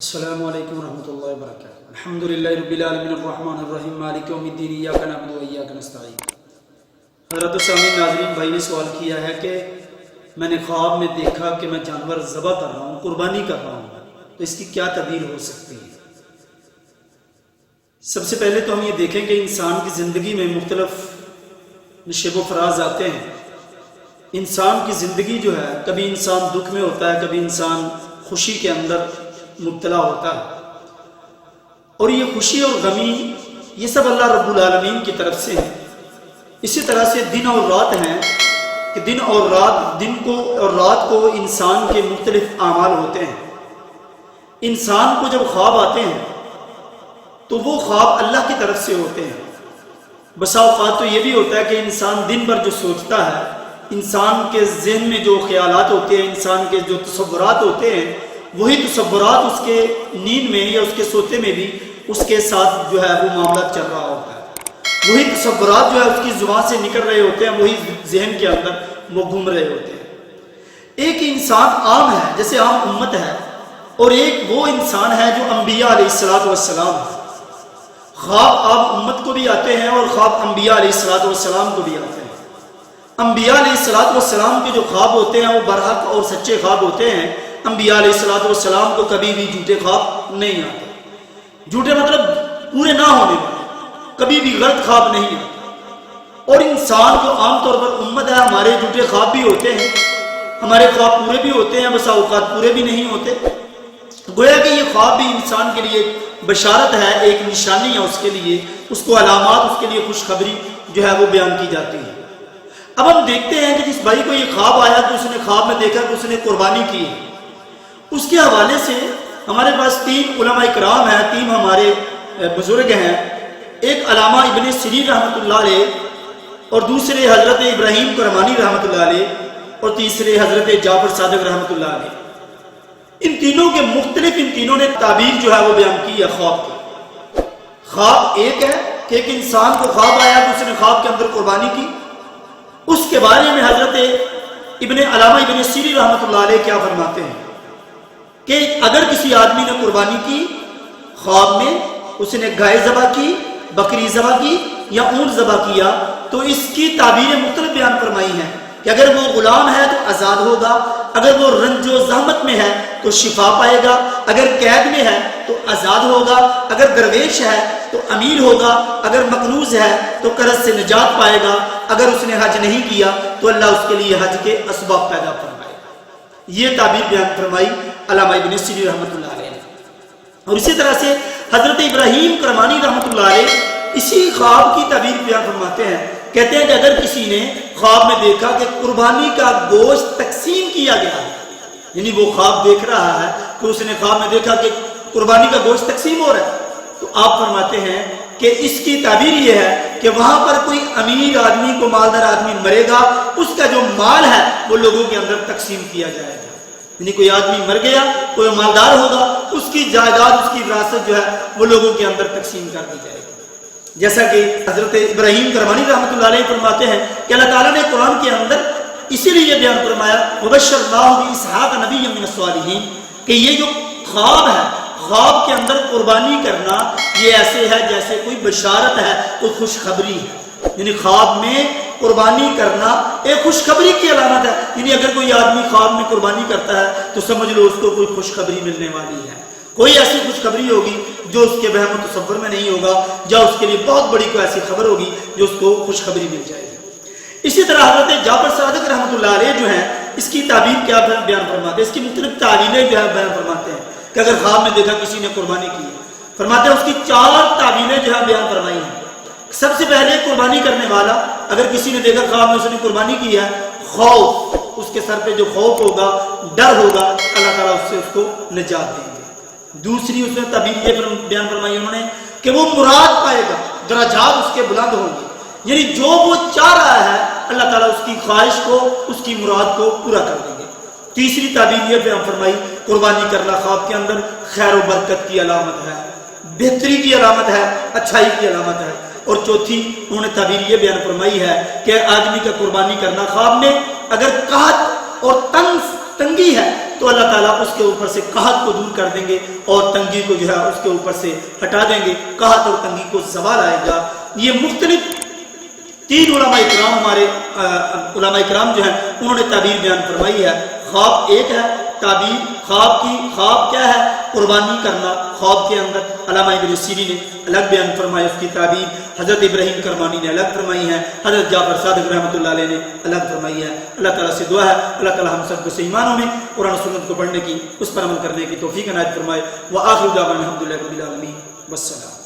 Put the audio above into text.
السلام علیکم ورحمۃ اللہ وبرکاتہ۔ الحمدللہ رب العالمین الرحمن الرحیم مالک یوم الدین ایاک نعبد و ایاک نستعین۔ حضرت سامعین ناظرین بھائی نے سوال کیا ہے کہ میں نے خواب میں دیکھا کہ میں جانور ذبح کر رہا ہوں، قربانی کر رہا ہوں، تو اس کی کیا تعبیر ہو سکتی ہے؟ سب سے پہلے تو ہم یہ دیکھیں کہ انسان کی زندگی میں مختلف نشیب و فراز آتے ہیں۔ انسان کی زندگی جو ہے، کبھی انسان دکھ میں ہوتا ہے، کبھی انسان خوشی کے اندر مبتلا ہوتا ہے، اور یہ خوشی اور غمی یہ سب اللہ رب العالمین کی طرف سے ہے۔ اسی طرح سے دن اور رات ہیں کہ دن اور رات کو انسان کے مختلف اعمال ہوتے ہیں۔ انسان کو جب خواب آتے ہیں تو وہ خواب اللہ کی طرف سے ہوتے ہیں۔ بسا اوقات تو یہ بھی ہوتا ہے کہ انسان دن بھر جو سوچتا ہے، انسان کے ذہن میں جو خیالات ہوتے ہیں، انسان کے جو تصورات ہوتے ہیں، وہی تصورات اس کے نیند میں یا اس کے سوتے میں بھی اس کے ساتھ جو ہے وہ معاملہ چل رہا ہوتا ہے۔ وہی تصورات جو ہے اس کی زبان سے نکل رہے ہوتے ہیں، وہی ذہن کے اندر وہ گھوم رہے ہوتے ہیں۔ ایک انسان عام ہے، جیسے عام امت ہے، اور ایک وہ انسان ہے جو انبیاء علیہ السلام ہے۔ خواب عام امت کو بھی آتے ہیں اور خواب انبیاء علیہ السلام کو بھی آتے ہیں۔ انبیاء علیہ السلام کے جو خواب ہوتے ہیں وہ برحق اور سچے خواب ہوتے ہیں۔ انبیاء علیہ السلام کو کبھی بھی جھوٹے خواب نہیں آتے، جھوٹے مطلب پورے نہ ہونے والے، کبھی بھی غلط خواب نہیں آتے۔ اور انسان کو عام طور پر امت ہے، ہمارے جھوٹے خواب بھی ہوتے ہیں، ہمارے خواب پورے بھی ہوتے ہیں، بسا اوقات پورے بھی نہیں ہوتے۔ گویا کہ یہ خواب بھی انسان کے لیے بشارت ہے، ایک نشانی ہے اس کے لیے، اس کو علامات، اس کے لیے خوشخبری جو ہے وہ بیان کی جاتی ہے۔ اب ہم دیکھتے ہیں کہ جس بھائی کو یہ خواب آیا تو اس نے خواب میں دیکھا کہ اس نے قربانی کی ہے۔ اس کے حوالے سے ہمارے پاس 3 علماء کرام ہیں، 3 ہمارے بزرگ ہیں۔ ایک علامہ ابن سیرین رحمۃ اللہ علیہ، اور دوسرے حضرت ابراہیم کرمانی رحمۃ اللہ علیہ، اور تیسرے حضرت جعفر صادق رحمۃ اللہ علیہ۔ ان تینوں کے مختلف، ان تینوں نے تعبیر جو ہے وہ بیان کی ہے خواب کی۔ خواب ایک ہے کہ ایک انسان کو خواب آیا تو اس نے خواب کے اندر قربانی کی۔ اس کے بارے میں حضرت علامہ ابن سیرین رحمۃ اللہ علیہ کیا فرماتے ہیں کہ اگر کسی آدمی نے قربانی کی خواب میں، اس نے گائے ذبح کی، بکری ذبح کی یا اونٹ ذبح کیا، تو اس کی تعبیریں مختلف بیان فرمائی ہیں کہ اگر وہ غلام ہے تو آزاد ہوگا، اگر وہ رنج و زحمت میں ہے تو شفا پائے گا، اگر قید میں ہے تو آزاد ہوگا، اگر درویش ہے تو امیر ہوگا، اگر مقروض ہے تو قرض سے نجات پائے گا، اگر اس نے حج نہیں کیا تو اللہ اس کے لیے حج کے اسباب پیدا فرمائے گا۔ یہ تعبیر بیان فرمائی علامہ ابن سیرین رحمۃ اللہ علیہ نے۔ اور اسی طرح سے حضرت ابراہیم کرمانی رحمۃ اللہ علیہ اسی خواب کی تعبیر بیان فرماتے ہیں۔ کہتے ہیں کہ اگر کسی نے خواب میں دیکھا کہ قربانی کا گوشت تقسیم کیا گیا ہے، یعنی وہ خواب دیکھ رہا ہے کہ اس نے خواب میں دیکھا کہ قربانی کا گوشت تقسیم ہو رہا ہے، تو آپ فرماتے ہیں کہ اس کی تعبیر یہ ہے کہ وہاں پر کوئی امیر آدمی کو، مالدار آدمی مرے گا، اس کا جو مال ہے وہ لوگوں کے اندر تقسیم کیا جائے گا۔ یعنی کوئی آدمی مر گیا، کوئی مالدار ہوگا، اس کی جائیداد، اس کی وراثت جو ہے وہ لوگوں کے اندر تقسیم کر دی جائے گی۔ جیسا کہ حضرت ابراہیم کرمانی رحمۃ اللہ علیہ فرماتے ہیں کہ اللہ تعالیٰ نے قرآن کے اندر اسی لیے بیان فرمایا وَبَشَّرْنَاهُ بِإِسْحَاقَ نَبِيًّا مِنَ الصَّالِحِينَ، کہ یہ جو خواب ہے، خواب کے اندر قربانی کرنا یہ ایسے ہے جیسے کوئی بشارت ہے، کوئی خوشخبری ہے۔ یعنی خواب میں قربانی کرنا ایک خوشخبری کی علامت ہے۔ یعنی اگر کوئی آدمی خواب میں قربانی کرتا ہے تو سمجھ لو اس کو کوئی خوشخبری ملنے والی ہے، کوئی ایسی خوشخبری ہوگی جو اس کے وہم و تصور میں نہیں ہوگا، یا اس کے لیے بہت بڑی کوئی ایسی خبر ہوگی جو اس کو خوشخبری مل جائے گی۔ اسی طرح حضرت جعفر صادق رحمۃ اللہ علیہ جو ہیں، اس کی تعبیر کیا بیان فرماتے ہیں، اس کی مختلف تعبیریں جو ہے بیان فرماتے ہیں کہ اگر خواب میں دیکھا کسی نے قربانی کی ہے، فرماتے ہیں اس کی 4 تعبیریں جو ہے بیان فرمائی ہیں۔ سب سے پہلے قربانی کرنے والا، اگر کسی نے دیکھا خواب میں اس نے قربانی کی ہے، خوف، اس کے سر پہ جو خوف ہوگا، ڈر ہوگا، اللہ تعالیٰ اس سے اس کو نجات دیں گے۔ دوسری اس نے تعبیر یہ بیان فرمائی انہوں نے کہ وہ مراد پائے گا، درجات اس کے بلند ہوں گے، یعنی جو وہ چاہ رہا ہے اللہ تعالیٰ اس کی خواہش کو، اس کی مراد کو پورا کر دیں گے۔ تیسری تعبیر یہ بیان فرمائی قربانی کرنا خواب کے اندر خیر و برکت کی علامت ہے، بہتری کی علامت ہے، اچھائی کی علامت ہے۔ اور چوتھی انہوں نے تعبیر یہ بیان فرمائی ہے کہ آدمی کا قربانی کرنا خواب میں اگر قحط اور تنگی ہے تو اللہ تعالیٰ اس کے اوپر سے قحط کو دور کر دیں گے اور تنگی کو جو ہے اس کے اوپر سے ہٹا دیں گے، قحط اور تنگی کو زوال آئے گا۔ یہ مختلف 3 علماء اکرام، ہمارے علماء اکرام جو ہیں انہوں نے تعبیر بیان فرمائی ہے۔ خواب ایک ہے، تعبیر خواب کی، خواب کیا ہے؟ قربانی کرنا خواب کے اندر۔ علامہ ابن سیری نے الگ بیان فرمایا اس کی تعبیر، حضرت ابراہیم کرمانی نے الگ فرمائی ہے، حضرت جعفر صادق رحمۃ اللہ علیہ نے الگ فرمائی ہے۔ اللہ تعالیٰ سے دعا ہے اللہ تعالیٰ ہم سب کو صحیح معنوں میں قرآن و سنت کو پڑھنے کی، اس پر عمل کرنے کی توفیق عنایت فرمائے۔ وآخر دعوانا الحمد للہ رب العالمین، والسلام۔